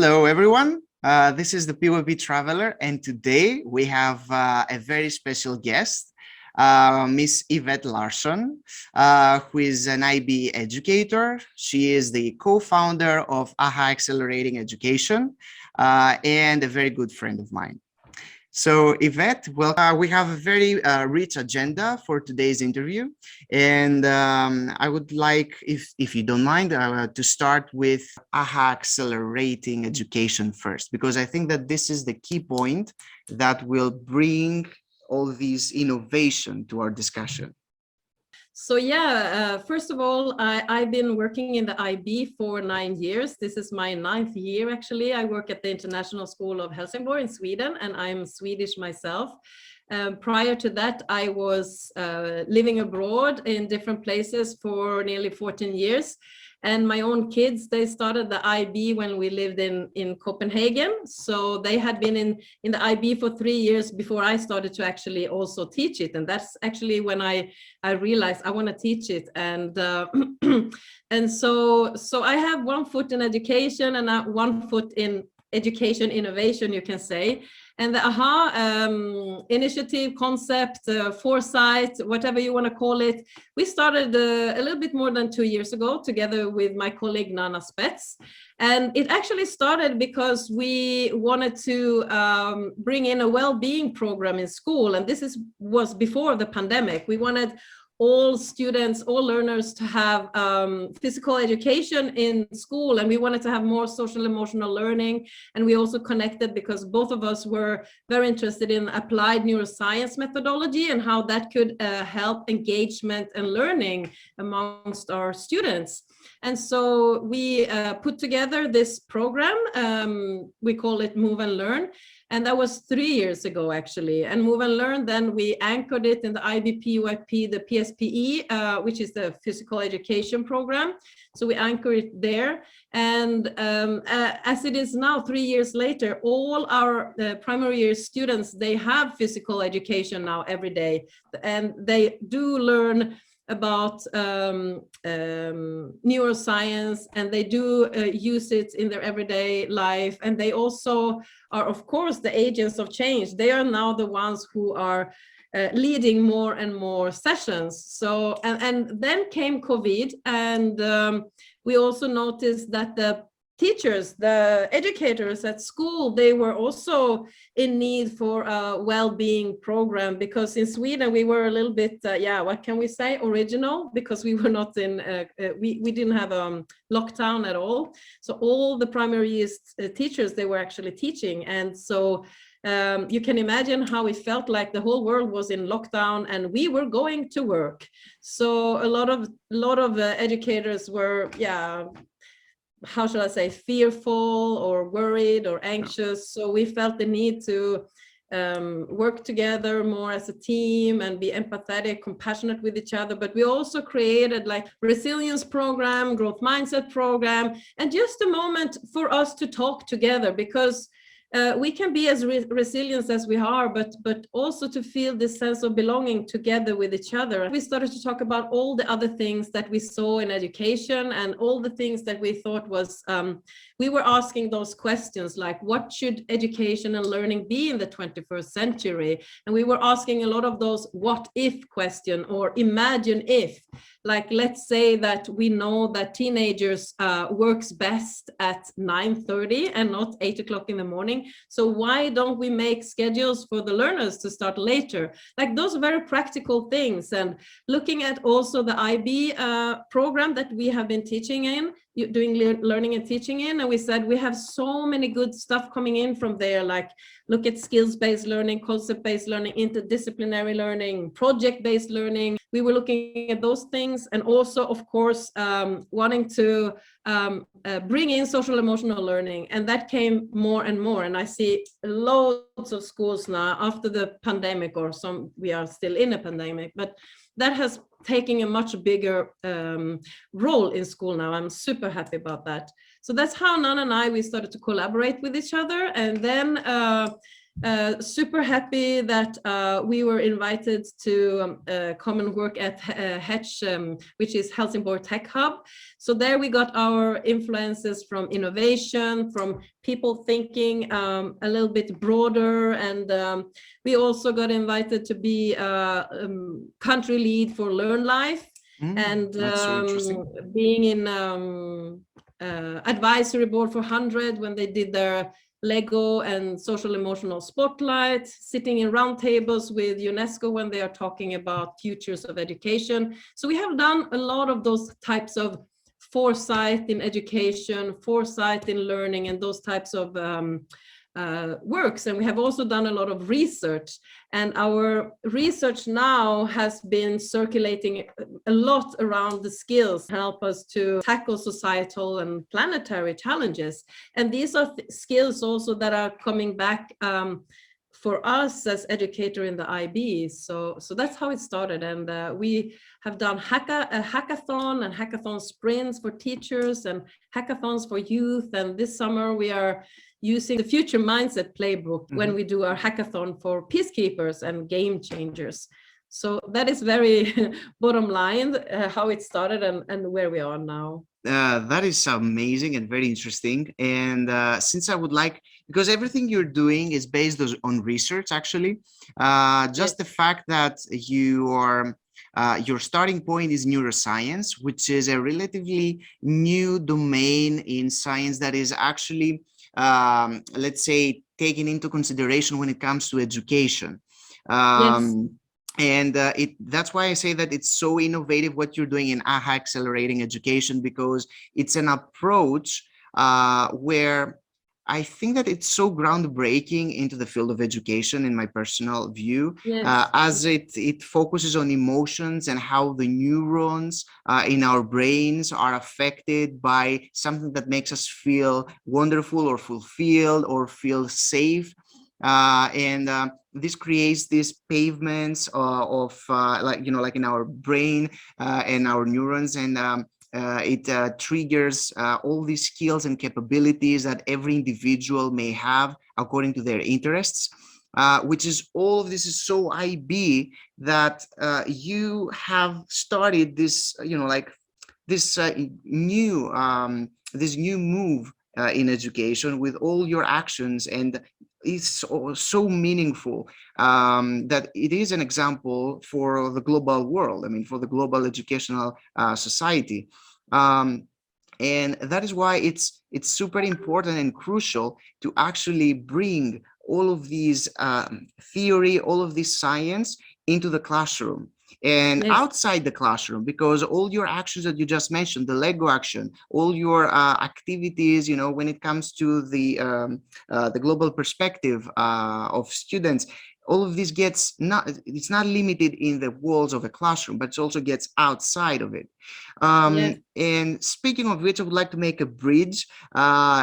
Hello, everyone. This is the PWP Traveler, and today we have a very special guest, Miss Yvette Larsson, who is an IB educator. She is the co-founder of AHA Accelerating Education and a very good friend of mine. So Yvette, well, we have a very rich agenda for today's interview. And I would like, if you don't mind, to start with AHA Accelerating Education first, because I think that this is the key point that will bring all these innovation to our discussion. So first of all, I've been working in the IB for 9 years. This is my 9th year, actually. I work at the International School of Helsingborg in Sweden, and I'm Swedish myself. Prior to that, I was living abroad in different places for nearly 14 years. And my own kids, they started the IB when we lived in Copenhagen. So they had been in the IB for 3 years before I started to actually also teach it. And that's actually when I realized I want to teach it. And and so I have one foot in education and one foot in education innovation, you can say. And the AHA initiative, concept, foresight, whatever you want to call it, we started a little bit more than 2 years ago together with my colleague Nana Spets. And it actually started because we wanted to bring in a well-being program in school. And this was before the pandemic. We wanted all students, all learners to have physical education in school, and we wanted to have more social emotional learning. And we also connected because both of us were very interested in applied neuroscience methodology and how that could help engagement and learning amongst our students. And so we put together this program, we call it Move and Learn. And that was 3 years ago, actually. And Move and Learn, then we anchored it in the IBPYP, the PSPE, which is the physical education program. So we anchor it there. And as it is now, 3 years later, all our primary year students, they have physical education now every day. And they do learn about neuroscience, and they do use it in their everyday life. And they also are, of course, the agents of change. They are now the ones who are leading more and more sessions. So, and then came COVID, and we also noticed that the teachers, the educators at school, they were also in need for a well-being program, because in Sweden we were a little bit, what can we say, original, because we were not in, we didn't have a lockdown at all. So all the primary teachers, they were actually teaching. And so you can imagine how it felt like the whole world was in lockdown and we were going to work. So a lot of educators were, how shall I say, fearful or worried or anxious. So we felt the need to work together more as a team and be empathetic, compassionate with each other. But we also created like resilience program, growth mindset program, and just a moment for us to talk together, because we can be as resilient as we are, but also to feel this sense of belonging together with each other. We started to talk about all the other things that we saw in education and all the things that we thought was, we were asking those questions like, what should education and learning be in the 21st century? And we were asking a lot of those what if question, or imagine if, like, let's say that we know that teenagers works best at 9:30 and not 8 o'clock in the morning. So why don't we make schedules for the learners to start later? Like those very practical things. And looking at also the IB program that we have been teaching in, doing learning and teaching in, and we said we have so many good stuff coming in from there, like look at skills-based learning, concept-based learning, interdisciplinary learning, project-based learning. We were looking at those things, and also, of course, wanting to bring in social emotional learning, and that came more and more. And I see loads of schools now after the pandemic, or some, we are still in a pandemic, but that has taken a much bigger role in school now. I'm super happy about that. So that's how Nana and I, we started to collaborate with each other. And then super happy that we were invited to come and work at Hatch, which is Helsingborg Tech Hub. So there we got our influences from innovation, from people thinking a little bit broader, and we also got invited to be country lead for Learn Life, and that's so interesting. being in advisory board for 100 when they did their Lego and social emotional spotlight, sitting in round tables with UNESCO when they are talking about futures of education. So we have done a lot of those types of foresight in education, foresight in learning, and those types of works. And we have also done a lot of research, and our research now has been circulating a lot around the skills help us to tackle societal and planetary challenges. And these are skills also that are coming back for us as educator in the IB. So that's how it started. And we have done a hackathon and hackathon sprints for teachers and hackathons for youth. And this summer we are using the Future Mindset Playbook when we do our hackathon for Peacekeepers and Game Changers. So that is very bottom line, how it started and where we are now. That is amazing and very interesting. And since I would like, because everything you're doing is based on research, actually, just the fact that your starting point is neuroscience, which is a relatively new domain in science that is actually, let's say, taken into consideration when it comes to education. And that's why I say that it's so innovative what you're doing in AHA Accelerating Education, because it's an approach where I think that it's so groundbreaking into the field of education, in my personal view, as it focuses on emotions and how the neurons in our brains are affected by something that makes us feel wonderful or fulfilled or feel safe. This creates these pavements of like in our brain and our neurons, and it triggers all these skills and capabilities that every individual may have according to their interests, which is all of this is so IB that you have started this, this new move in education with all your actions, and it's so meaningful that it is an example for the global world. I mean, for the global educational society. And that is why it's super important and crucial to actually bring all of these theory, all of this science into the classroom and outside the classroom, because all your actions that you just mentioned, the Lego action, all your activities, when it comes to the global perspective of students, all of this it's not limited in the walls of a classroom, but it also gets outside of it. And speaking of which, I would like to make a bridge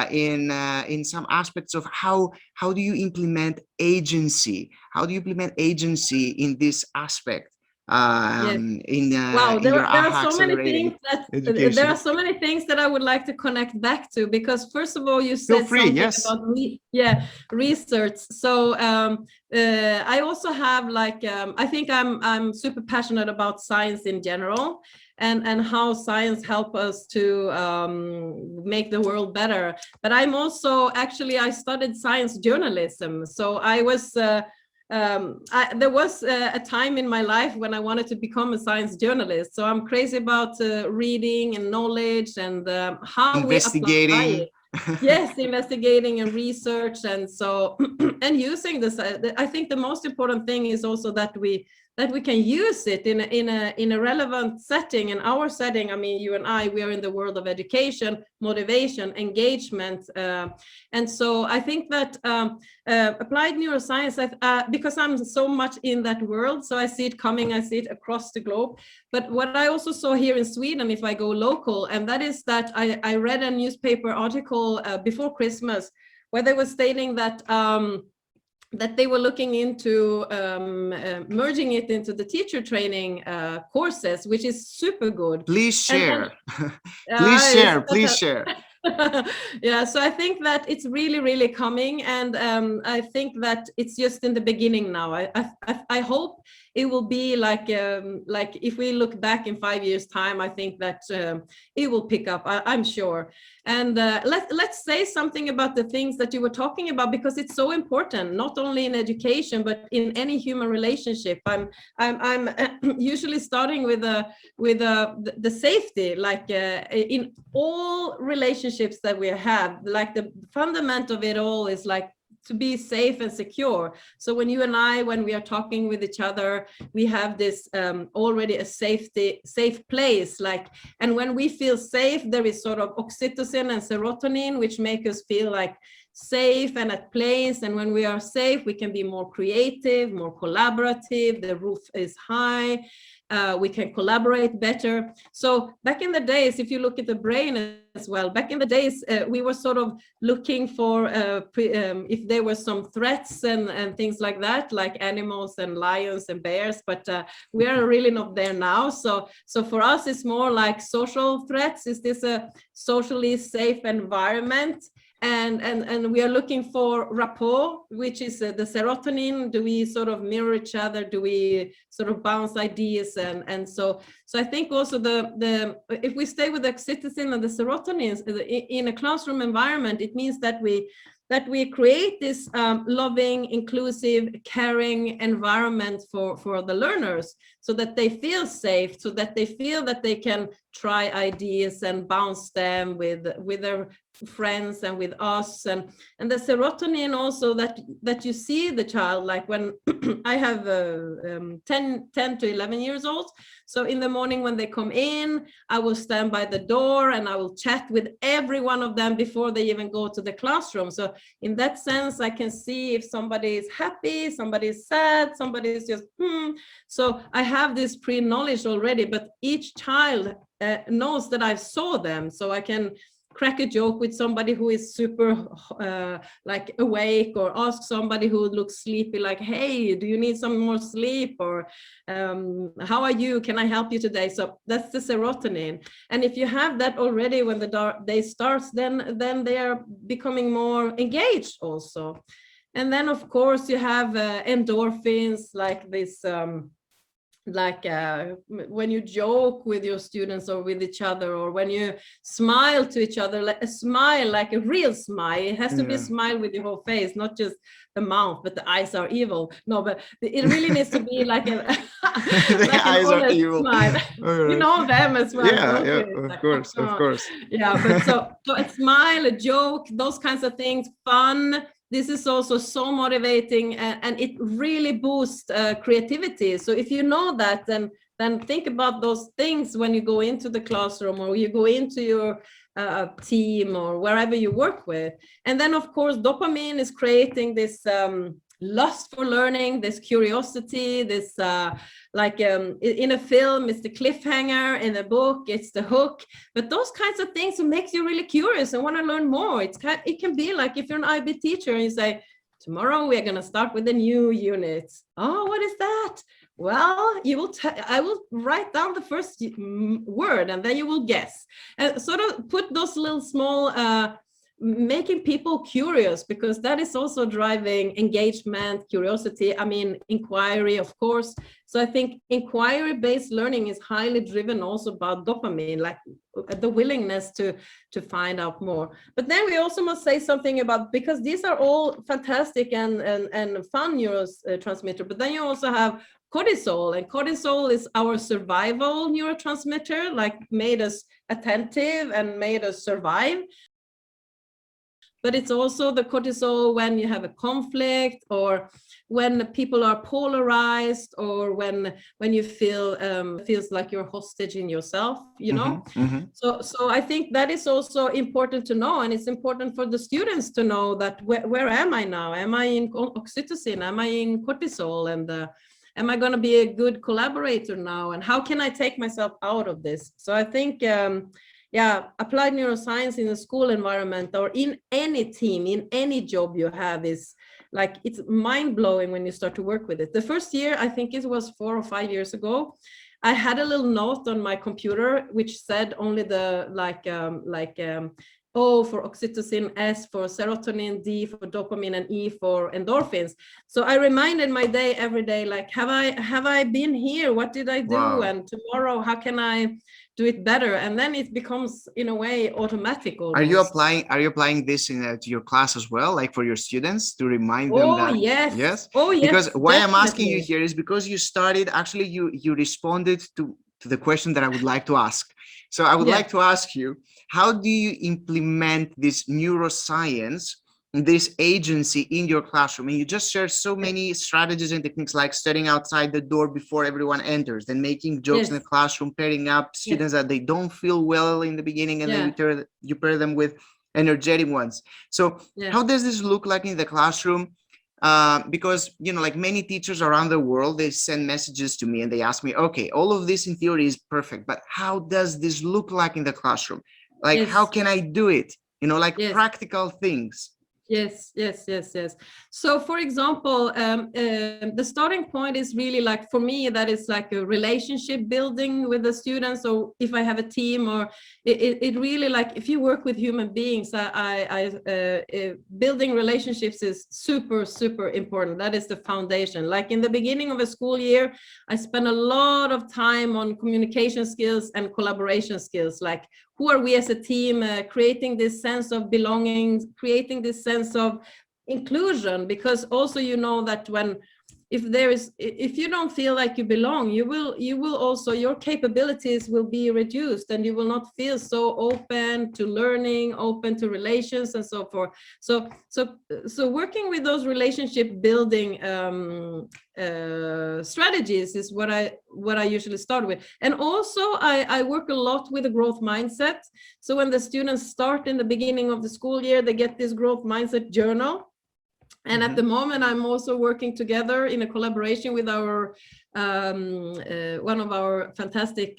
in some aspects of how do you implement agency? How do you implement agency in this aspect? Wow, there are so many things there are so many things that I would like to connect back to, because first of all, you said something about research. So I also have I think I'm super passionate about science in general, and how science help us to make the world better. But I'm also I studied science journalism, so I was there was a time in my life when I wanted to become a science journalist. So I'm crazy about reading and knowledge and how we apply it. Yes, investigating and research, and so and using this. I think the most important thing is also that we can use it in a relevant setting. In our setting, I mean, you and I, we are in the world of education, motivation, engagement, and so I think that applied neuroscience, because I'm so much in that world, so I see it coming, I see it across the globe. But what I also saw here in Sweden, if I go local, and that is that I read a newspaper article before Christmas where they were stating that that they were looking into merging it into the teacher training courses, which is super good. Please share. Please share. Yeah, so I think that it's really, really coming, and I think that it's just in the beginning now. I hope it will be like if we look back in 5 years' time, I think that it will pick up. I'm sure. And let's say something about the things that you were talking about, because it's so important, not only in education but in any human relationship. I'm usually starting with the safety, like in all relationships that we have, like the fundament of it all is like to be safe and secure. So when you and I, when we are talking with each other, we have this already a safe place, like, and when we feel safe, there is sort of oxytocin and serotonin, which make us feel like safe and at place. And when we are safe, we can be more creative, more collaborative, the roof is high, we can collaborate better. So back in the days, if you look at the brain as well, back in the days, we were sort of looking for if there were some threats and things like that, like animals and lions and bears, but we are really not there now. So for us, it's more like social threats. Is this a socially safe environment? And we are looking for rapport, which is the serotonin. Do we sort of mirror each other? Do we sort of bounce ideas? And so I think also the if we stay with the oxytocin and the serotonin in a classroom environment, it means that we create this loving, inclusive, caring environment for the learners, so that they feel safe, so that they feel that they can try ideas and bounce them with their friends and with us. And the serotonin also, that you see the child, like when I have 10 to 11 years old. So in the morning when they come in, I will stand by the door and I will chat with every one of them before they even go to the classroom. So in that sense, I can see if somebody is happy, somebody is sad, somebody is just So I have this pre-knowledge already, but each child knows that I saw them, so I can crack a joke with somebody who is super like awake, or ask somebody who looks sleepy, like, hey, do you need some more sleep? Or how are you? Can I help you today? So that's the serotonin. And if you have that already when the day starts, then they are becoming more engaged also. And then of course you have endorphins, like this when you joke with your students or with each other, or when you smile to each other, like a smile, like a real smile. It has to be a smile with your whole face, not just the mouth, but the eyes are evil. No, but it really needs to be like a The like eyes an are honest evil. smile. Right. You know them as well. Yeah, yeah, It's of like, course, of course. yeah, but so a smile, a joke, those kinds of things, fun. This is also so motivating, and it really boosts creativity. So if you know that, then think about those things when you go into the classroom, or you go into your team, or wherever you work with. And then of course dopamine is creating this lust for learning, this curiosity, this in a film it's the cliffhanger, in a book it's the hook. But those kinds of things make you really curious and want to learn more. It can be like if you're an IB teacher and you say, tomorrow we're going to start with a new unit. Oh, what is that? Well, I will write down the first word, and then you will guess, and sort of put those little small making people curious, because that is also driving engagement, curiosity, I mean, inquiry, of course. So I think inquiry-based learning is highly driven also about dopamine, like the willingness to find out more. But then we also must say something about, because these are all fantastic and fun neurotransmitter, but then you also have cortisol, and cortisol is our survival neurotransmitter, like made us attentive and made us survive. But it's also the cortisol when you have a conflict, or when people are polarized, or when you feels like you're hostage in yourself, you know. So I think that is also important to know, and it's important for the students to know that where am I now? Am I in oxytocin? Am I in cortisol? And am I going to be a good collaborator now? And how can I take myself out of this? So I think applied neuroscience in a school environment, or in any team, in any job you have, is like, it's mind-blowing when you start to work with it. The first year, I think it was 4 or 5 years ago, I had a little note on my computer which said only the O for oxytocin, S for serotonin, D for dopamine, and E for endorphins. So I reminded my day every day, like, have I been here? What did I do? Wow. And tomorrow, how can I do it better? And then it becomes, in a way, automatic almost. Are you applying this to your class as well, like for your students, to remind them Oh, that? yes. Yes. Oh, yes. Because why I'm asking you definitely. here is because you started, actually, you responded to the question that I would like to ask. So I would Yeah. like to ask you, how do you implement this neuroscience, this agency in your classroom? And you just shared so many strategies and techniques, like studying outside the door before everyone enters, then making jokes in the Yes. classroom, pairing up students that they don't feel well in the beginning, and Yeah. then you pair them with energetic ones. So Yeah. how does this look like in the classroom? Because, you know, like many teachers around the world, they send messages to me and they ask me, okay, all of this in theory is perfect, but how does this look like in the classroom? Like, Yes. how can I do it? You know, like Yes. practical things. Yes. So, for example, the starting point is really like, for me, that is like a relationship building with the students. So if I have a team, or it really, like, if you work with human beings, building relationships is super, super important. That is the foundation. Like in the beginning of a school year, I spend a lot of time on communication skills and collaboration skills, like, who are we as a team, creating this sense of belonging, creating this sense of inclusion, because also, you know, that if you don't feel like you belong, you will also, your capabilities will be reduced, and you will not feel so open to learning, open to relations, and so forth. So working with those relationship building strategies is what I usually start with. And also I work a lot with a growth mindset. So when the students start in the beginning of the school year, they get this growth mindset journal. And at the moment, I'm also working together in a collaboration with our one of our fantastic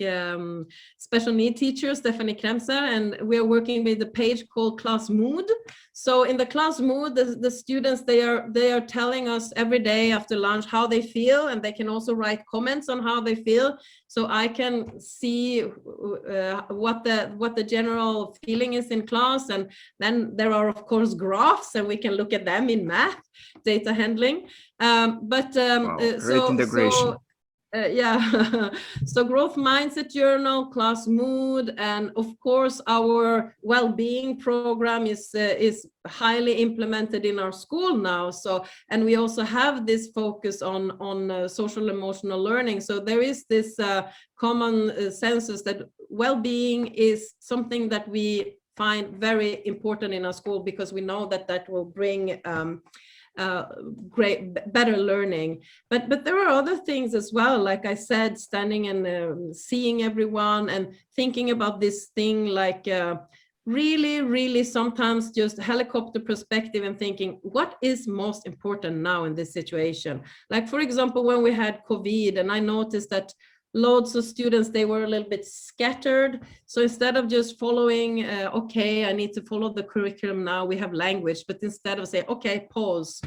special need teachers, Stephanie Kremser, and we are working with a page called Class Mood. So in the Class Mood, the students, they are telling us every day after lunch how they feel, and they can also write comments on how they feel. So I can see what the general feeling is in class, and then there are of course graphs, and we can look at them in math, data handling. Great integration. Yeah. So growth mindset journal, class mood, and of course our well-being program is highly implemented in our school now. So, and we also have this focus on social emotional learning. So there is this common census that well-being is something that we find very important in our school, because we know that will bring better learning. But there are other things as well, like I said, standing and seeing everyone and thinking about this thing, like really sometimes just helicopter perspective and thinking, what is most important now in this situation? Like, for example, when we had COVID, and I noticed that loads of students, they were a little bit scattered. So instead of just following, okay, I need to follow the curriculum now, we have language, but instead of saying, okay, pause,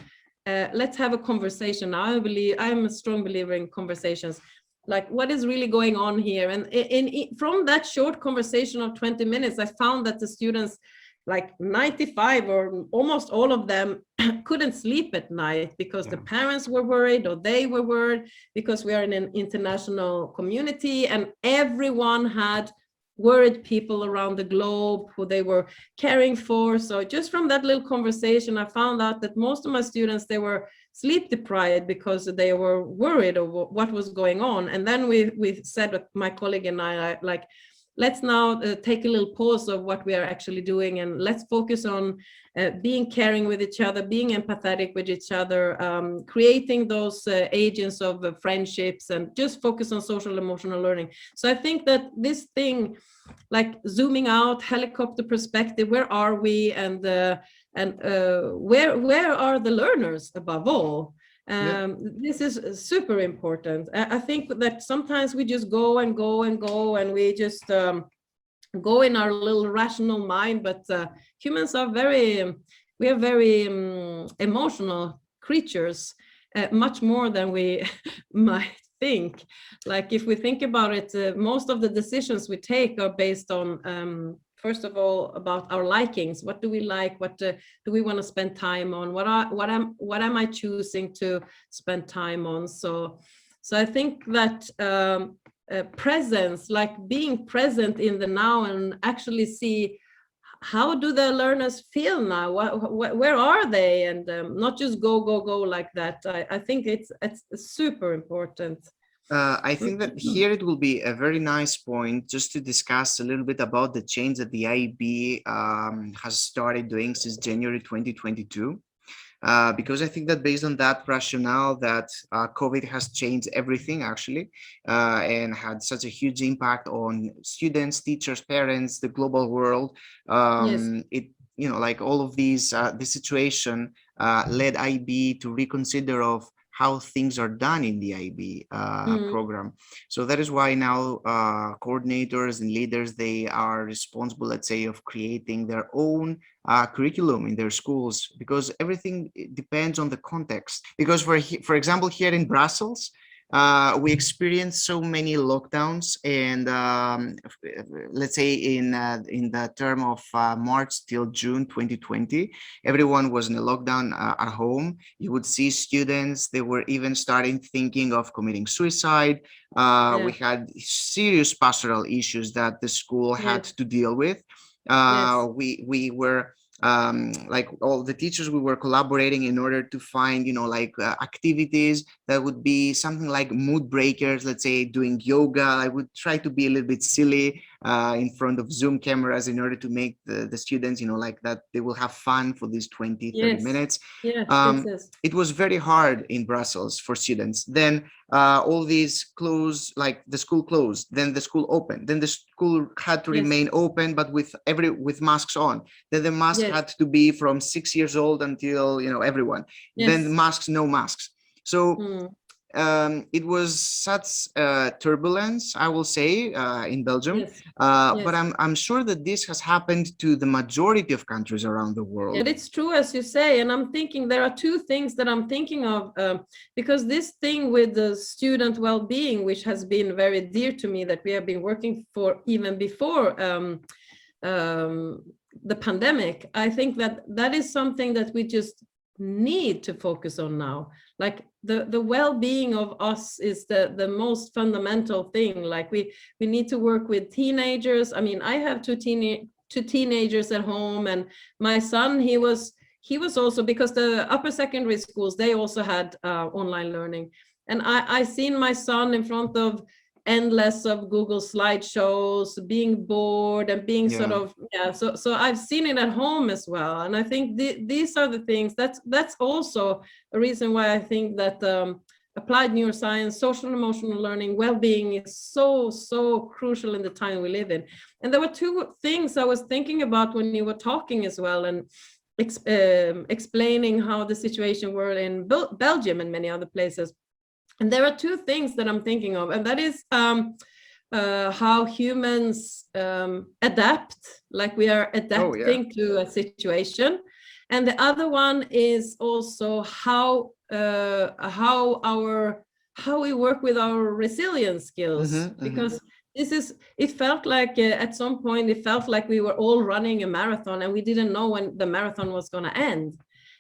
let's have a conversation now. I'm a strong believer in conversations, like what is really going on here. And from that short conversation of 20 minutes, I found that the students, like 95 or almost all of them, couldn't sleep at night because the parents were worried, or they were worried, because we are in an international community, and everyone had worried people around the globe who they were caring for. So just from that little conversation, I found out that most of my students, they were sleep deprived because they were worried of what was going on. And then we said, my colleague and I, like, let's now take a little pause of what we are actually doing, and let's focus on being caring with each other, being empathetic with each other, creating those agents of friendships, and just focus on social emotional learning. So I think that this thing, like zooming out, helicopter perspective, where are we, and where are the learners above all? This is super important. I think that sometimes we just go and go and go, and we just go in our little rational mind, but humans are very emotional creatures, much more than we might think. Like, if we think about it, most of the decisions we take are based on first of all about our likings. What do we like? What do we want to spend time on? What am I choosing to spend time on? So I think that presence, like being present in the now, and actually see how do the learners feel now? Where are they? And not just go like that. I think it's super important. I think that here it will be a very nice point just to discuss a little bit about the change that the IB has started doing since January 2022. Because I think that based on that rationale that COVID has changed everything actually, and had such a huge impact on students, teachers, parents, the global world. It, you know, like all of these, this situation led IB to reconsider of how things are done in the IB program. So that is why now coordinators and leaders, they are responsible, let's say, of creating their own curriculum in their schools, because everything depends on the context. Because for example, here in Brussels, we experienced so many lockdowns, and let's say in the term of March till June 2020, everyone was in a lockdown at home. You would see students, they were even starting thinking of committing suicide. We had serious pastoral issues that the school had to deal with. We were like all the teachers, we were collaborating in order to find, you know, like activities that would be something like mood breakers, let's say doing yoga. I would try to be a little bit silly in front of Zoom cameras in order to make the students, you know, like that they will have fun for these 20-30 minutes. It was very hard in Brussels for students. Then all these closed, like the school closed, then the school opened, then the school had to remain open, but with masks on. Then the mask had to be from 6 years old until, you know, everyone. Then masks, no masks. So it was such turbulence, I will say, in Belgium. But I'm sure that this has happened to the majority of countries around the world. And it's true, as you say. And I'm thinking there are two things that I'm thinking of, because this thing with the student well-being, which has been very dear to me, that we have been working for even before the pandemic, I think that is something that we just need to focus on now. Like the well-being of us is the most fundamental thing. Like we need to work with teenagers. I mean, I have two teenagers at home, and my son, he was also, because the upper secondary schools, they also had online learning, and I seen my son in front of endless of Google slideshows, being bored and being sort of so I've seen it at home as well. And I think these are the things that's also a reason why I think that applied neuroscience, social and emotional learning, well-being is so crucial in the time we live in. And there were two things I was thinking about when you were talking as well, and explaining how the situation were in Belgium and many other places. And there are two things that I'm thinking of, and that is how humans adapt, like we are adapting to a situation. And the other one is also how we work with our resilience skills, because it felt like at some point, it felt like we were all running a marathon and we didn't know when the marathon was going to end.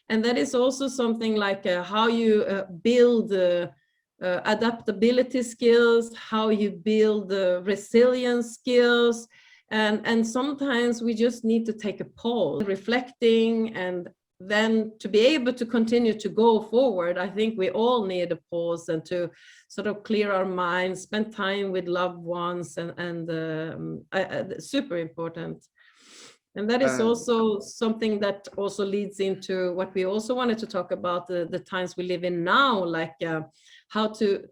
And that is also something like how you build adaptability skills, how you build the resilience skills. And sometimes we just need to take a pause, reflecting, and then to be able to continue to go forward. I think we all need a pause and to sort of clear our minds, spend time with loved ones, and super important. And that is also something that also leads into what we also wanted to talk about, the times we live in now, like how to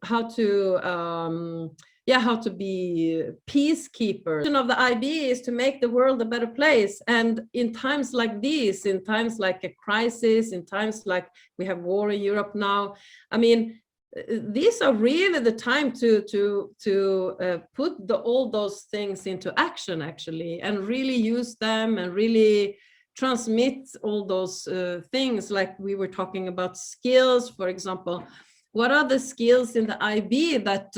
be peacekeepers. Of the IB is to make the world a better place. And in times like these, in times like a crisis, in times like we have war in Europe now, I mean, these are really the time to put all those things into action, actually, and really use them and really transmit all those things. Like we were talking about skills, for example. What are the skills in the IB that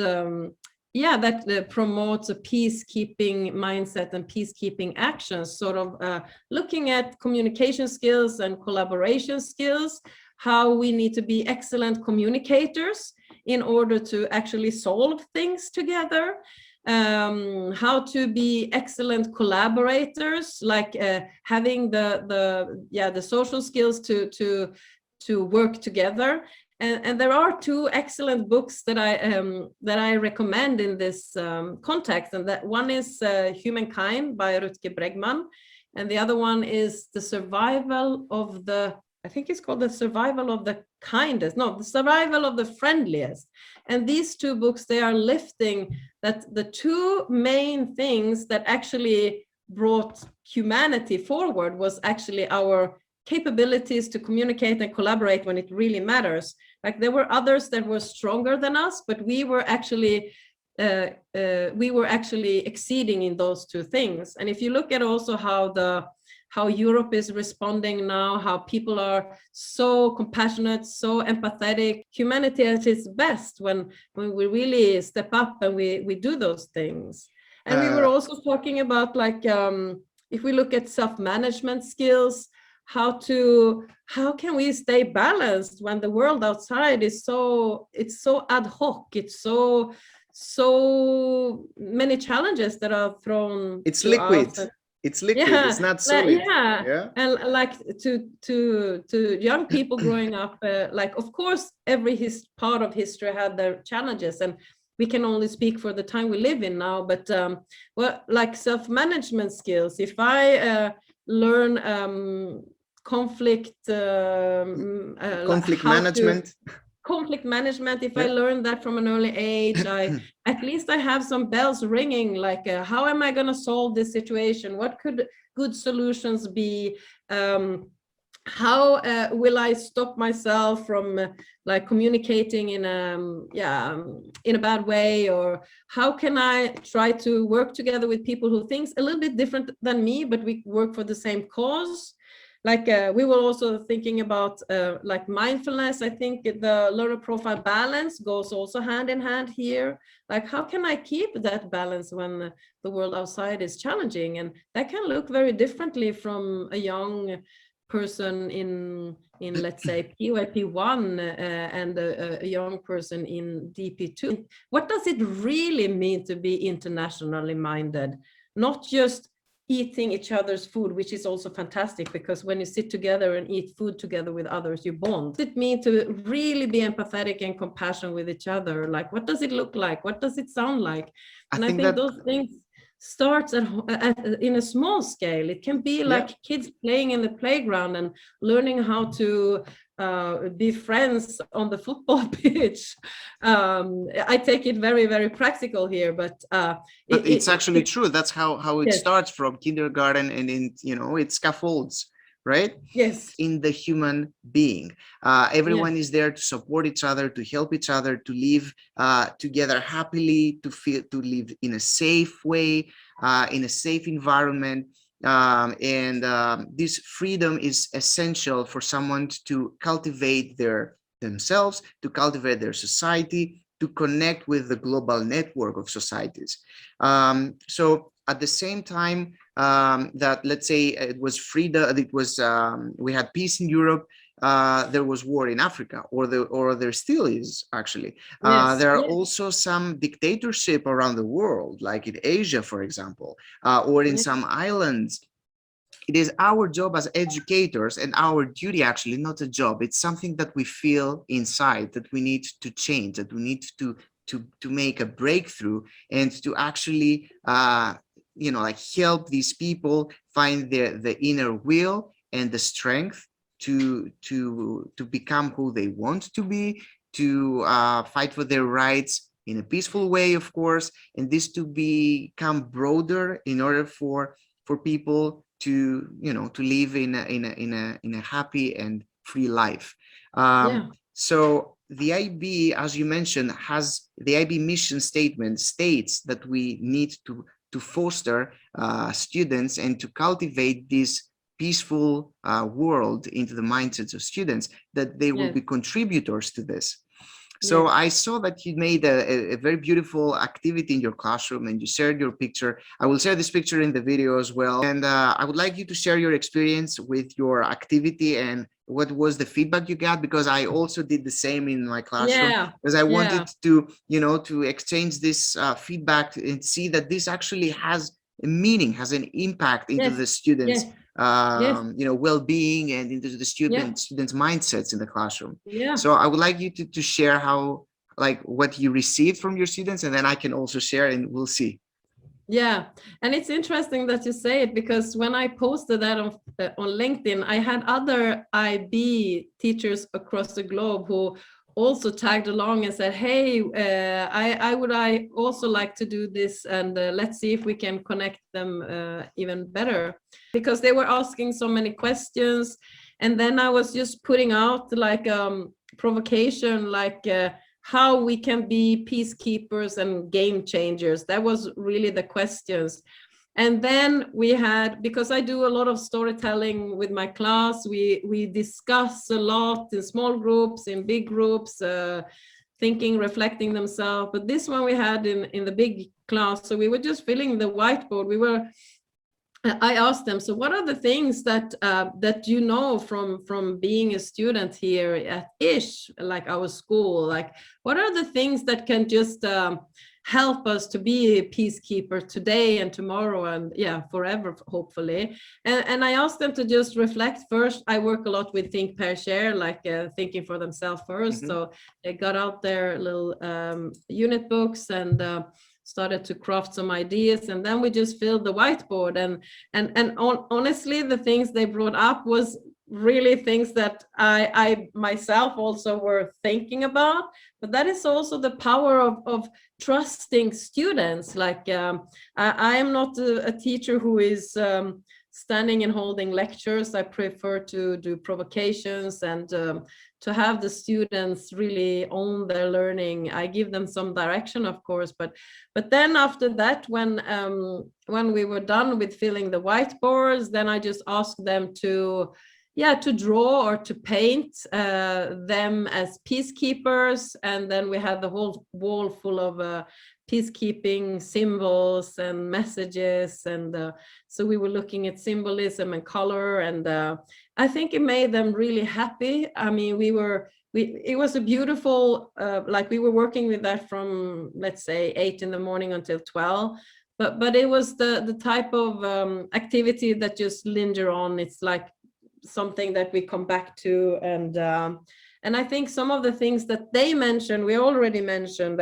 yeah, that promotes a peacekeeping mindset and peacekeeping actions, sort of looking at communication skills and collaboration skills, how we need to be excellent communicators in order to actually solve things together, how to be excellent collaborators, like having the social skills to work together. And there are two excellent books that I recommend in this context, and that one is Humankind by Rutger Bregman, and the other one is The Survival of the, I think it's called The Survival of the Kindest, no, The Survival of the Friendliest. And these two books, they are lifting that the two main things that actually brought humanity forward was actually our capabilities to communicate and collaborate when it really matters. Like there were others that were stronger than us, but we were actually exceeding in those two things. And if you look at also how Europe is responding now, how people are so compassionate, so empathetic, humanity at its best when we really step up and we do those things. And we were also talking about, like, if we look at self-management skills, how can we stay balanced when the world outside is so ad hoc, it's so many challenges that are thrown. It's liquid. It's liquid. Yeah, it's not solid. yeah. And like to young people growing up, like, of course every part of history had their challenges, and we can only speak for the time we live in now, but well, like self-management skills, if I learn conflict management. Conflict management, if I learn that from an early age, at least I have some bells ringing, like how am I going to solve this situation? What could good solutions be? How will I stop myself from like communicating in a bad way? Or how can I try to work together with people who think a little bit different than me, but we work for the same cause? Like we were also thinking about like mindfulness. I think the learner profile balance goes also hand in hand here. Like how can I keep that balance when the world outside is challenging? And that can look very differently from a young person in let's say PYP1 and a young person in DP2. What does it really mean to be internationally minded? Not just eating each other's food, which is also fantastic, because when you sit together and eat food together with others, you bond. What does it mean to really be empathetic and compassionate with each other? Like, what does it look like? What does it sound like? And I think those things starts in a small scale. It can be like kids playing in the playground and learning how to be friends on the football pitch. I take it very, very practical here, but it's actually true. That's how it starts from kindergarten, and it scaffolds, right? Yes. In the human being. Everyone is there to support each other, to help each other, to live together happily, to live in a safe way, in a safe environment. This freedom is essential for someone to cultivate themselves, to cultivate their society, to connect with the global network of societies. So at the same time that, let's say, it was freedom, we had peace in Europe, there was war in Africa, or there still is, actually. There are also some dictatorship around the world, like in Asia, for example, or in some islands. It is our job as educators, and our duty, actually, not a job, it's something that we feel inside, that we need to change, that we need to make a breakthrough, and to actually like help these people find the inner will and the strength to become who they want to be, to fight for their rights in a peaceful way, of course, and this to become broader in order for people to live in a happy and free life. So the IB, as you mentioned, has the IB mission statement states that we need to foster students and to cultivate this peaceful world into the mindsets of students, that they will be contributors to this. So I saw that you made a very beautiful activity in your classroom, and you shared your picture. I will share this picture in the video as well. And I would like you to share your experience with your activity and what was the feedback you got, because I also did the same in my classroom, because I wanted to, to exchange this feedback and see that this actually has a meaning, has an impact into the students' well-being and into the students' mindsets in the classroom. So I would like you to share how, like, what you received from your students, and then I can also share, and we'll see. Yeah, and it's interesting that you say it, because when I posted that on LinkedIn, I had other IB teachers across the globe who also tagged along and said, hey, I would also like to do this, and let's see if we can connect them even better, because they were asking so many questions. And then I was just putting out like provocation, like how we can be peacekeepers and game changers. That was really the questions. And then we had, because I do a lot of storytelling with my class, we discuss a lot in small groups, in big groups, thinking, reflecting themselves. But this one we had in the big class, so we were just filling the whiteboard. I asked them, so what are the things that you know from being a student here at ISH, like our school? Like, what are the things that can just help us to be a peacekeeper today and tomorrow and forever, hopefully? And I asked them to just reflect first. I work a lot with think, pair, share, like thinking for themselves first. So they got out their little unit books and started to craft some ideas, and then we just filled the whiteboard, and honestly, the things they brought up was really things that I myself also were thinking about. But that is also the power of trusting students. Like I am not a teacher who is standing and holding lectures. I prefer to do provocations and to have the students really own their learning. I give them some direction, of course, but then after that, when we were done with filling the whiteboards, then I just asked them to draw or to paint them as peacekeepers. And then we had the whole wall full of peacekeeping symbols and messages. And so we were looking at symbolism and color. And I think it made them really happy. I mean, it was a beautiful, like we were working with that from, let's say, 8 in the morning until 12. But it was the type of activity that just linger on. It's like something that we come back to, and I think some of the things that they mentioned we already mentioned,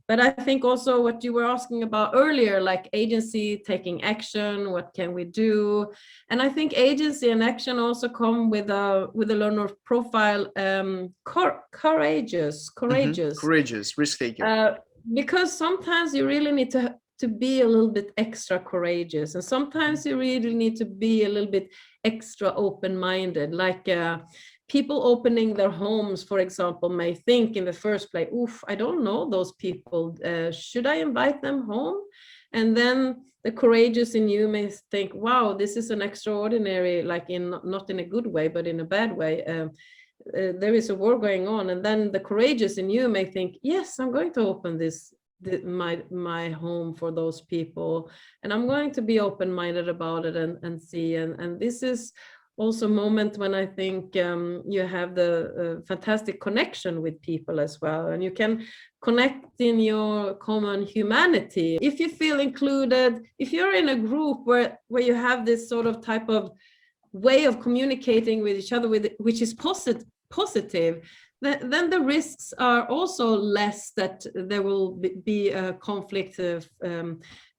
but I think also what you were asking about earlier, like agency, taking action, what can we do? And I think agency and action also come with a learner profile, courageous, risk taker, because sometimes you really need to be a little bit extra courageous, and sometimes you really need to be a little bit extra open-minded. Like people opening their homes, for example, may think in the first place, oof, I don't know those people, should I invite them home? And then the courageous in you may think, wow, this is an extraordinary, like not in a good way, but in a bad way. There is a war going on. And then the courageous in you may think, yes, I'm going to open my home for those people, and I'm going to be open-minded about it and see. And this is also a moment when I think you have the fantastic connection with people as well, and you can connect in your common humanity. If you feel included, if you're in a group where you have this sort of type of way of communicating with each other, which is positive, then the risks are also less that there will be a conflict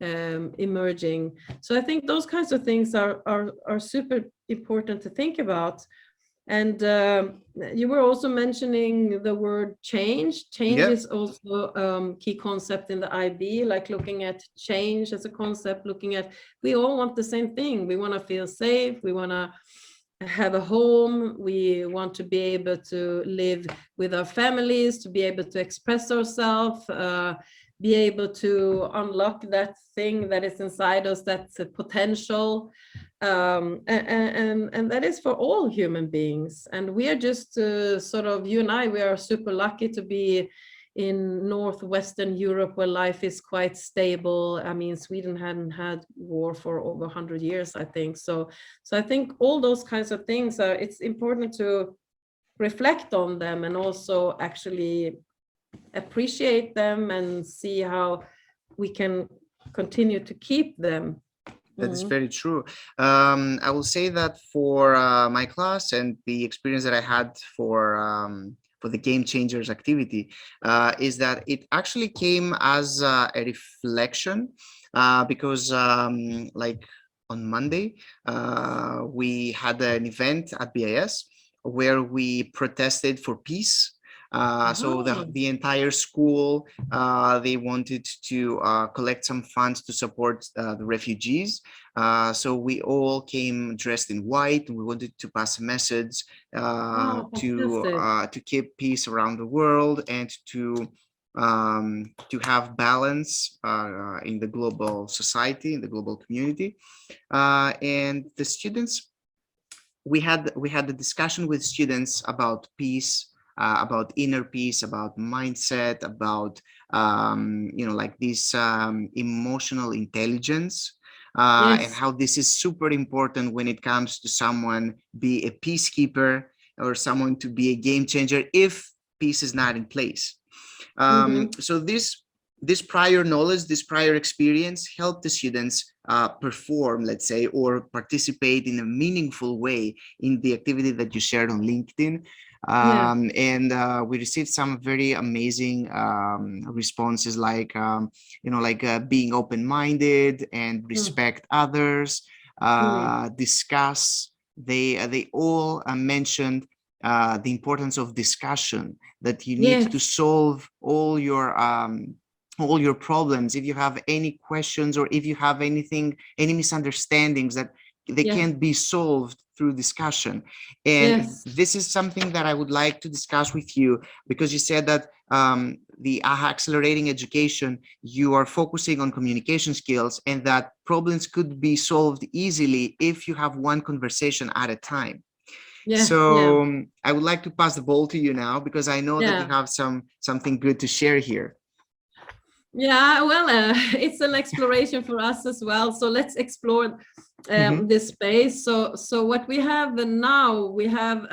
emerging. So I think those kinds of things are super important to think about. And you were also mentioning the word change. Change is also a key concept in the IB, like looking at change as a concept, looking at, we all want the same thing. We want to feel safe. We want to have a home. We want to be able to live with our families, to be able to express ourselves, be able to unlock that thing that is inside us, that's a potential. And that is for all human beings. And we are just sort of, you and I, we are super lucky to be in northwestern Europe, where life is quite stable. I mean, Sweden hadn't had war for over 100 years, I think. So I think all those kinds of things are, it's important to reflect on them and also actually appreciate them and see how we can continue to keep them. That is very true. I will say that for my class and the experience that I had for the Game Changers activity is that it actually came as a reflection because like on Monday, we had an event at BIS where we protested for peace. So the entire school, they wanted to collect some funds to support the refugees. So we all came dressed in white, and we wanted to pass a message to keep peace around the world and to have balance in the global society, in the global community. And the students, we had the discussion with students about peace, about inner peace, about mindset, about like this emotional intelligence, and how this is super important when it comes to someone be a peacekeeper or someone to be a game changer if peace is not in place. So this prior knowledge, this prior experience helped the students perform, let's say, or participate in a meaningful way in the activity that you shared on LinkedIn. And we received some very amazing responses, like being open-minded and respect others, discuss. They all mentioned the importance of discussion, that you need to solve all your problems. If you have any questions or if you have any misunderstandings, that they can't be solved through discussion. And this is something that I would like to discuss with you, because you said that the AHA Accelerating Education, you are focusing on communication skills, and that problems could be solved easily if you have one conversation at a time. I would like to pass the ball to you now, because I know that you have something good to share here. It's an exploration for us as well. So let's explore this space. So what we have now, we have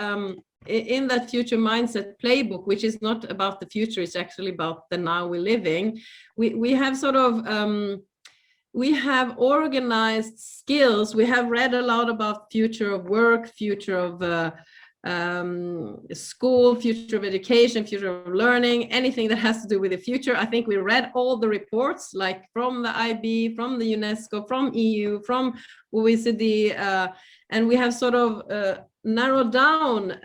in that future mindset playbook, which is not about the future, it's actually about the now we're living. We have sort of we have organized skills. We have read a lot about future of work, future of school, future of education, future of learning, anything that has to do with the future. I think we read all the reports, like from the IB, from the UNESCO, from EU, from OECD, and we have sort of narrowed down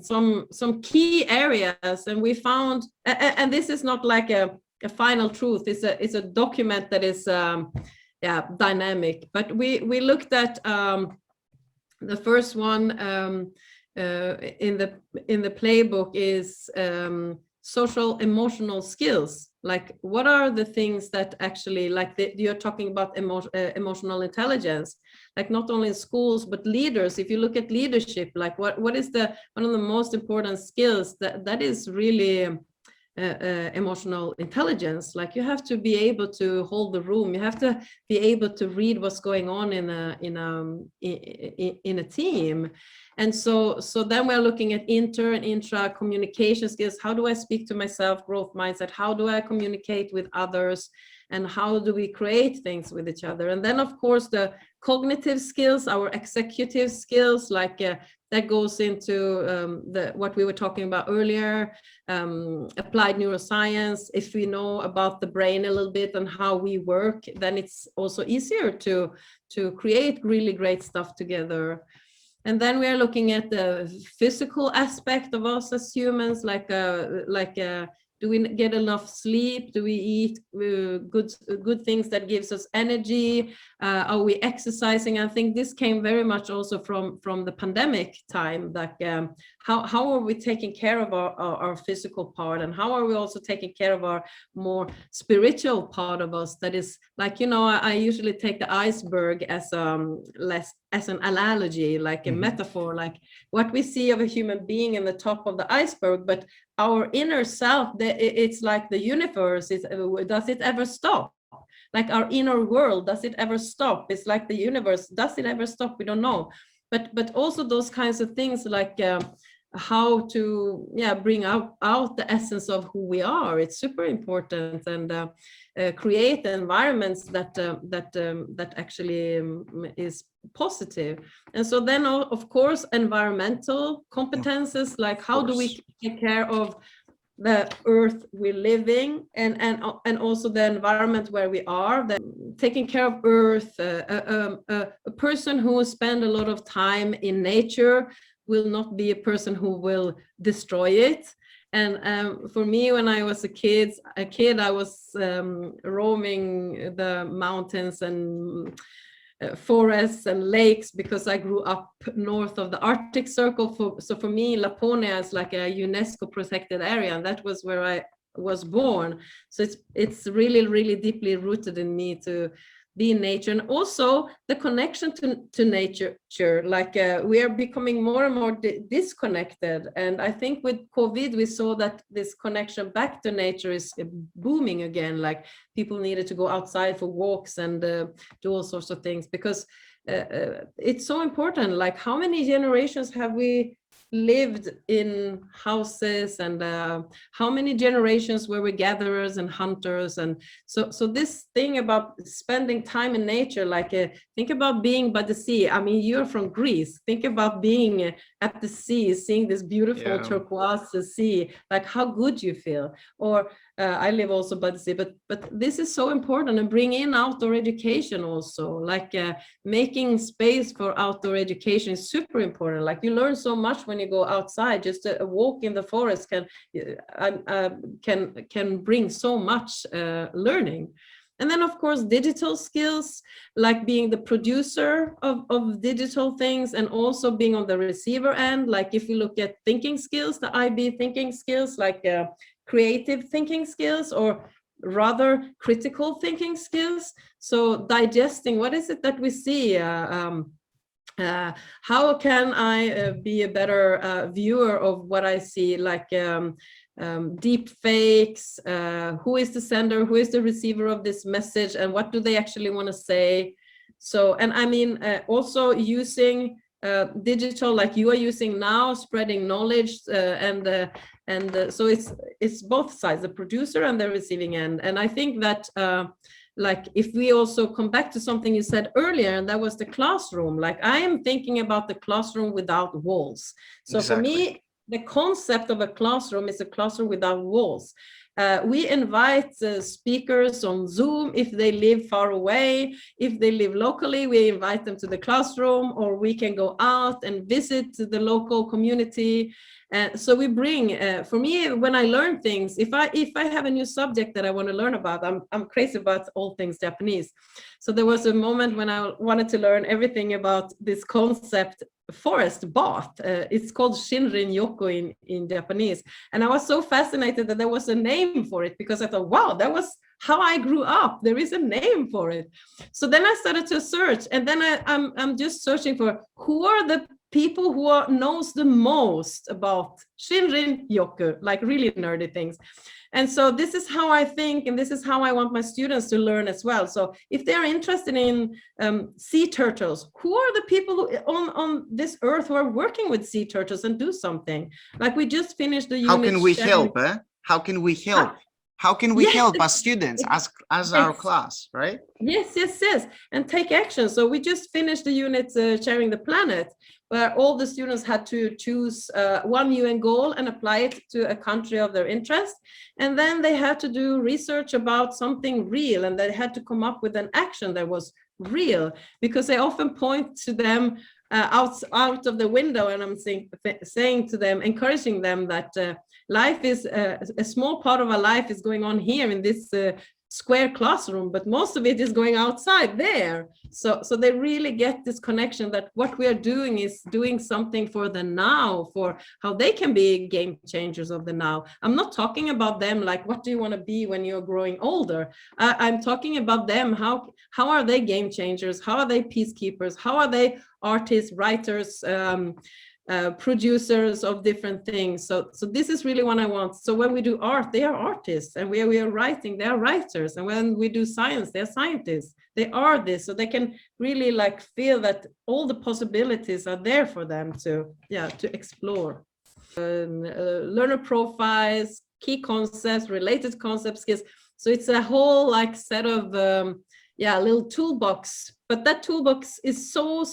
some key areas, and we found, and this is not like a final truth, it's a document that is dynamic, but we looked at the first one in the playbook is social emotional skills. Like, what are the things that actually, like you're talking about emotional intelligence, like not only in schools but leaders. If you look at leadership, like what is one of the most important skills that is really emotional intelligence. Like, you have to be able to hold the room, you have to be able to read what's going on in a team. And so then we're looking at inter and intra communication skills. How do I speak to myself? Growth mindset. How do I communicate with others? And how do we create things with each other? And then, of course, the cognitive skills, our executive skills, like that goes into what we were talking about earlier, applied neuroscience. If we know about the brain a little bit and how we work, then it's also easier to create really great stuff together. And then we are looking at the physical aspect of us as humans, like do we get enough sleep? Do we eat good things that gives us energy? Are we exercising? I think this came very much also from the pandemic time, like how are we taking care of our physical part, and how are we also taking care of our more spiritual part of us, that is like, I usually take the iceberg as as an analogy, like a metaphor, like what we see of a human being in the top of the iceberg, but our inner self, it's like the universe. Does it ever stop? Like our inner world, does it ever stop? It's like the universe, does it ever stop? We don't know. But also those kinds of things, like how to bring out the essence of who we are. It's super important, and create environments that actually is positive. And so then, of course, environmental competences, like how do we take care of the earth we're living, and also the environment where we are, taking care of earth. A person who spends a lot of time in nature will not be a person who will destroy it. And for me, when I was a kid, I was roaming the mountains and forests and lakes, because I grew up north of the Arctic Circle. So for me, Laponia is like a UNESCO protected area, and that was where I was born. So it's really, really deeply rooted in me to be in nature, and also the connection to nature. Like we are becoming more and more disconnected, and I think with COVID we saw that this connection back to nature is booming again. Like people needed to go outside for walks and do all sorts of things, because it's so important. Like how many generations have we lived in houses, and how many generations were we gatherers and hunters? And so this thing about spending time in nature, like think about being by the sea. I mean, you're from Greece, think about being at the sea, seeing this beautiful turquoise sea, like how good you feel. Or I live also by the sea, but this is so important. And bring in outdoor education also, like making space for outdoor education is super important. Like you learn so much when you go outside. Just a walk in the forest can bring so much learning. And then, of course, digital skills, like being the producer of digital things, and also being on the receiver end. Like if we look at thinking skills, the IB thinking skills, like creative thinking skills, or rather critical thinking skills. So digesting, what is it that we see? How can I be a better viewer of what I see? Like deep fakes, who is the sender, who is the receiver of this message, and what do they actually want to say? So, and I mean, also using digital, like you are using now, spreading knowledge, and so it's both sides, the producer and the receiving end. And I think that like if we also come back to something you said earlier, and that was the classroom. Like I am thinking about the classroom without walls. So for me, the concept of a classroom is a classroom without walls. We invite speakers on Zoom if they live far away. If they live locally, we invite them to the classroom, or we can go out and visit the local community. So we bring, for me, when I learn things, if I have a new subject that I want to learn about, I'm crazy about all things Japanese. So there was a moment when I wanted to learn everything about this concept, forest bath. It's called Shinrin Yoku in Japanese. And I was so fascinated that there was a name for it, because I thought, wow, that was how I grew up. There is a name for it. So then I started to search, and then I'm just searching for who are the people who knows the most about Shinrin Yoku, like really nerdy things. And so this is how I think, and this is how I want my students to learn as well. So if they're interested in sea turtles, who are the people who, on this earth who are working with sea turtles and do something? Like we just finished the unit. How can we help? How can we help? How can we help as students, as our class, right? Yes. And take action. So we just finished the unit Sharing the Planet, where all the students had to choose one UN goal and apply it to a country of their interest. And then they had to do research about something real, and they had to come up with an action that was real, because they often point to them out of the window, and I'm saying to them, encouraging them that life is a small part of our life is going on here in this square classroom, but most of it is going outside there. So they really get this connection that what we are doing is doing something for the now, for how they can be game changers of the now. I'm not talking about them like, what do you want to be when you're growing older? I'm talking about them. How are they game changers? How are they peacekeepers? How are they artists, writers, producers of different things? So this is really what I want. So when we do art, they are artists, and we are writing, they are writers, and when we do science, they're scientists. They are this, so they can really like feel that all the possibilities are there for them to explore. Learner profiles, key concepts, related concepts, skills. So it's a whole like set of little toolbox, but that toolbox is so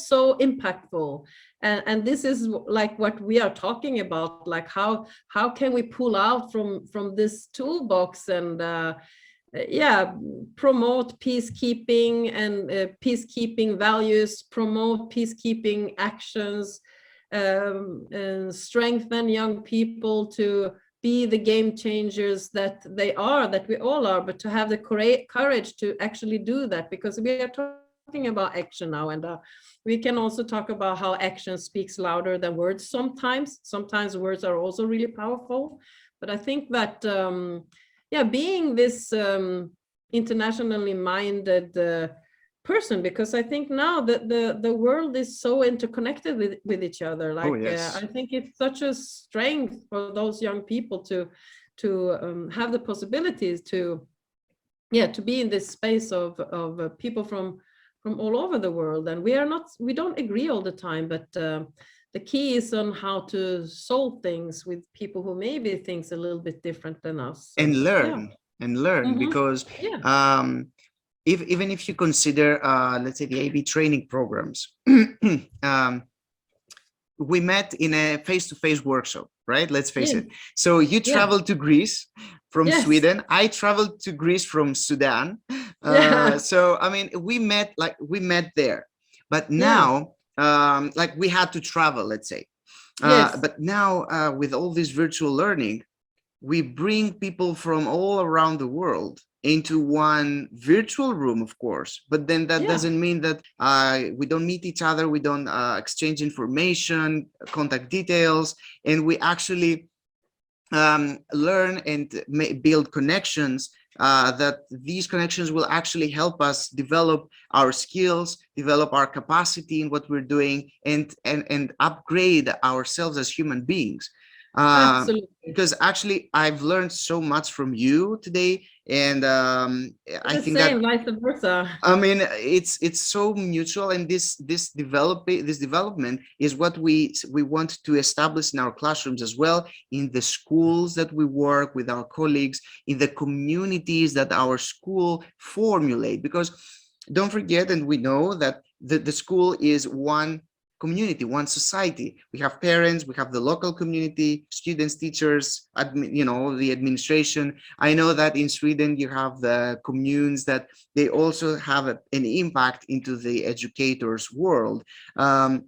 impactful. And this is like what we are talking about, like how can we pull out from this toolbox and promote peacekeeping and peacekeeping values, promote peacekeeping actions, and strengthen young people to be the game changers that they are, that we all are, but to have the courage to actually do that, because we are talking about action now, and we can also talk about how action speaks louder than words sometimes. Sometimes words are also really powerful, but I think that being this internationally minded person, because I think now that the world is so interconnected with each other. Like, I think it's such a strength for those young people to have the possibilities to be in this space of people from all over the world. And we don't agree all the time, but the key is on how to solve things with people who maybe thinks a little bit different than us. And learn, because even if you consider, let's say, the AB training programs, we met in a face-to-face workshop, right? Let's face it. So you traveled to Greece from Sweden. I traveled to Greece from Sudan. So, I mean, we met there, but now, like, we had to travel, let's say. But now with all this virtual learning, we bring people from all around the world into one virtual room, of course, but then that doesn't mean that we don't meet each other, we don't exchange information, contact details, and we actually learn and build connections, that these connections will actually help us develop our skills, develop our capacity in what we're doing, and upgrade ourselves as human beings. Absolutely. Because actually I've learned so much from you today, and I think that vice versa. I mean, it's so mutual, and this development is what we want to establish in our classrooms as well, in the schools that we work with, our colleagues, in the communities that our school formulate. Because don't forget, and we know that the school is one community, one society. We have parents, we have the local community, students, teachers, the administration. I know that in Sweden you have the communes that they also have an impact into the educators' world.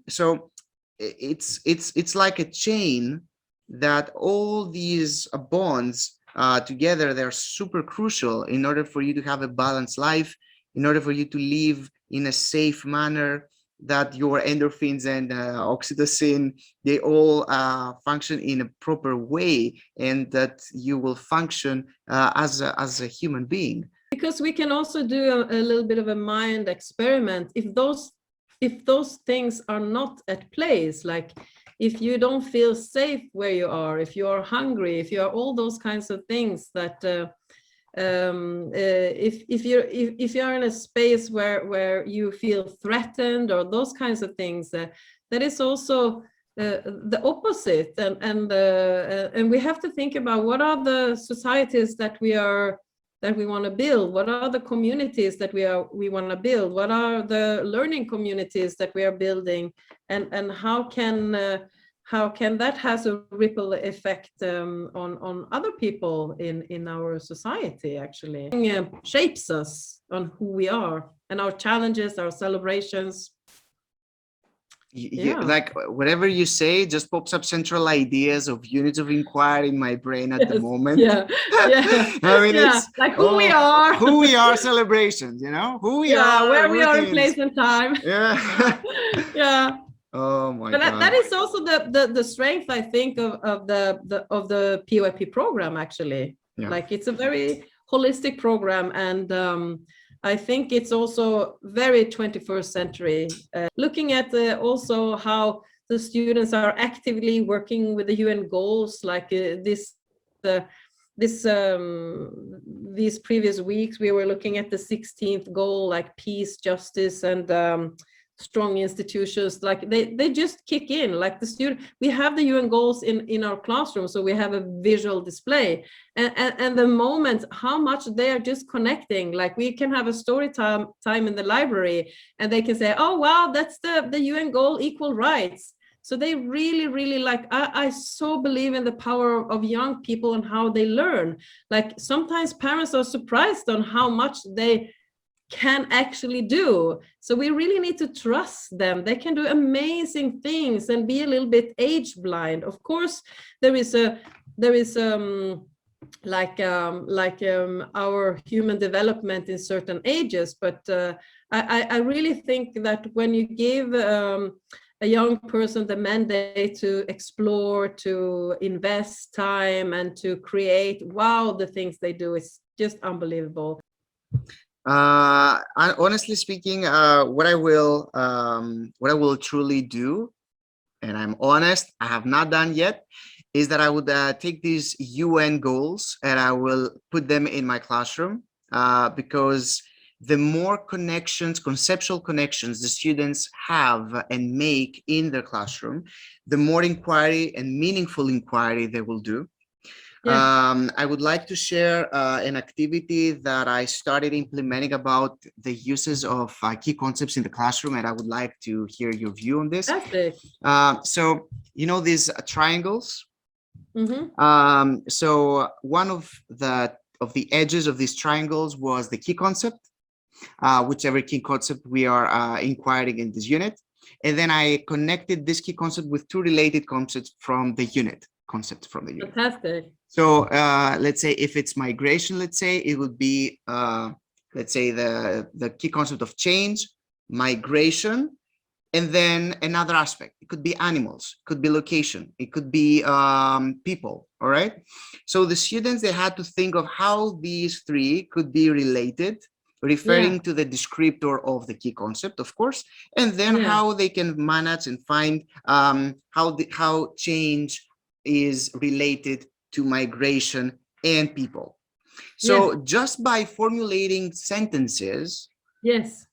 So it's like a chain that all these bonds together, they're super crucial in order for you to have a balanced life, in order for you to live in a safe manner, that your endorphins and oxytocin, they all function in a proper way, and that you will function as a human being. Because we can also do a little bit of a mind experiment. If those things are not at place, like if you don't feel safe where you are, if you are hungry, if you are all those kinds of things, that if you're in a space where you feel threatened, or those kinds of things, that is also the opposite. And we have to think about what are the societies that we want to build, what are the communities that we want to build, what are the learning communities that we are building, and how can that has a ripple effect on other people in our society, actually. Shapes us on who we are, and our challenges, our celebrations. Like whatever you say just pops up central ideas of units of inquiry in my brain at the Yes. moment. Yeah. Yeah. I mean, Yeah. it's Like who we are celebrations, who we Yeah. are Where we are in routines. place and time. Yeah. Yeah. Oh my But that God. is also the strength, I think, of the PYP program, actually. Yeah. Like, it's a very holistic program, and I think it's also very 21st century. Looking at also how the students are actively working with the UN goals, like uh, this these previous weeks we were looking at the 16th goal, like peace, justice, and strong institutions. Like, they just kick in. Like, the student, we have the UN goals in our classroom, so we have a visual display, and the moment how much they are just connecting. Like, we can have a story time in the library, and they can say, oh wow, that's the UN goal, equal rights. So they really, like, I so believe in the power of young people and how they learn. Like, sometimes parents are surprised on how much they can actually do. So we really need to trust them. They can do amazing things and be a little bit age blind. Of course, there is our human development in certain ages, but I really think that when you give a young person the mandate to explore, to invest time, and to create, wow, the things they do is just unbelievable. Honestly speaking, what I will truly do, and I'm honest, I have not done yet, is that I would take these UN goals and I will put them in my classroom, because the more connections, conceptual connections the students have and make in their classroom, the more inquiry and meaningful inquiry they will do. I would like to share an activity that I started implementing about the uses of key concepts in the classroom, and I would like to hear your view on this. Fantastic. So, these triangles. Mm-hmm. So one of the edges of these triangles was the key concept, whichever key concept we are inquiring in this unit. And then I connected this key concept with two related concepts from the unit. Fantastic. So let's say if it's migration, let's say it would be, let's say the key concept of change, migration, and then another aspect. It could be animals, it could be location, it could be people, all right? So the students, they had to think of how these three could be related, referring to the descriptor of the key concept, of course, and then how they can manage and find how change is related to migration and people. So just by formulating sentences,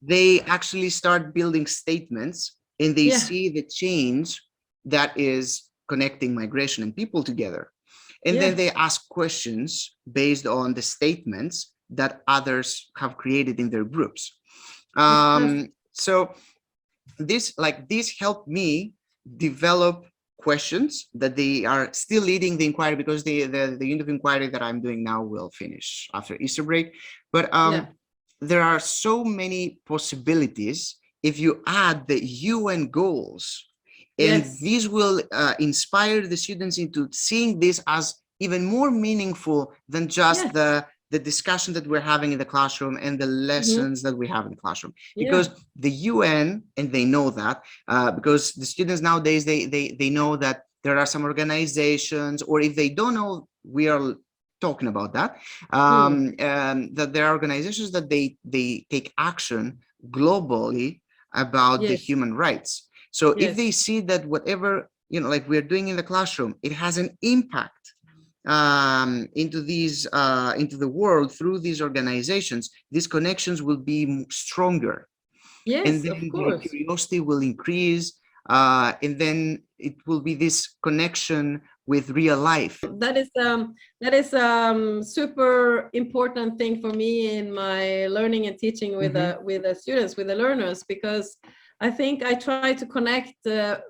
they actually start building statements, and they see the change that is connecting migration and people together. And then they ask questions based on the statements that others have created in their groups. So this helped me develop questions that they are still leading the inquiry, because the unit of inquiry that I'm doing now will finish after Easter break. But there are so many possibilities if you add the UN goals, and these will inspire the students into seeing this as even more meaningful than just the discussion that we're having in the classroom and the lessons that we have in the classroom. Because the UN, and they know that, because the students nowadays, they know that there are some organizations, or if they don't know, we are talking about that, that there are organizations that they take action globally about the human rights. So if they see that whatever, like we're doing in the classroom, it has an impact into the world through these organizations, these connections will be stronger. And then their curiosity will increase, and then it will be this connection with real life. That is super important thing for me in my learning and teaching with the students, with the learners, because I think I try to connect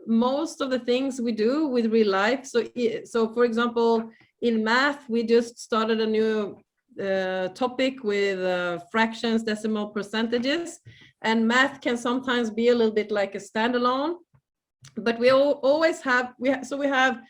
most of the things we do with real life. So for example, in math, we just started a new topic with fractions, decimal percentages, and math can sometimes be a little bit like a standalone. but we always have, we have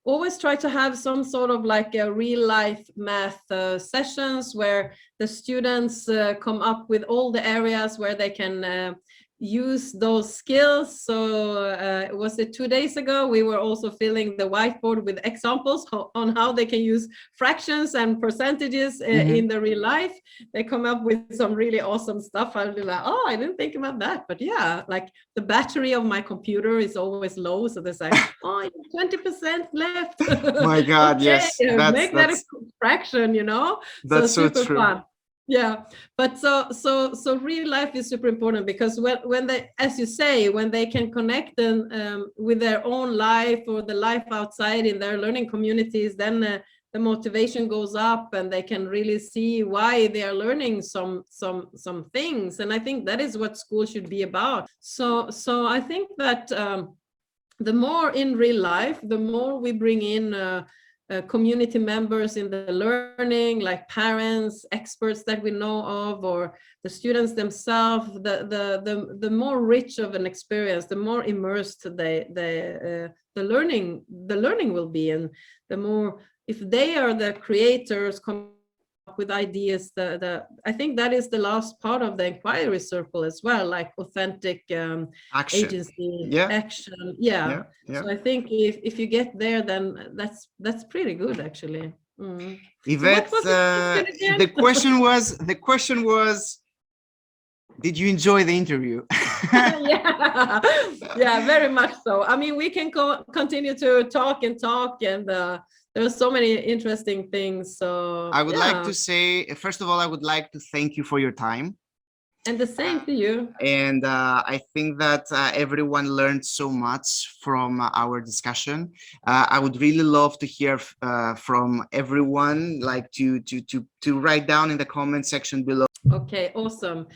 always try to have some sort of like a real life math sessions where the students come up with all the areas where they can use those skills. So was it 2 days ago, we were also filling the whiteboard with examples on how they can use fractions and percentages in the real life. They come up with some really awesome stuff. I'll be like, oh, I didn't think about that. But yeah, like the battery of my computer is always low, so they say, oh, 20% left. My God, okay, yes, make that a fraction, you know. That's so super true. fun. Yeah, but so real life is super important, because when they, as you say, when they can connect them with their own life or the life outside in their learning communities, then the motivation goes up and they can really see why they are learning some things. And I think that is what school should be about. So I think that the more in real life, the more we bring in community members in the learning, like parents, experts that we know of, or the students themselves, the more rich of an experience, the more immersed the learning will be, and the more, if they are the creators, come up with ideas, I think that is the last part of the inquiry circle as well, like authentic Action. agency, Yeah. action. Yeah. So I think if you get there, then that's pretty good, actually. Yvette, So the question was, did you enjoy the interview? yeah, very much so. I mean, we can continue to talk, and there's so many interesting things. So I would like to say, first of all, I would like to thank you for your time. And the same to you. And I think that everyone learned so much from our discussion. I would really love to hear from everyone, like to write down in the comment section below. Okay, awesome.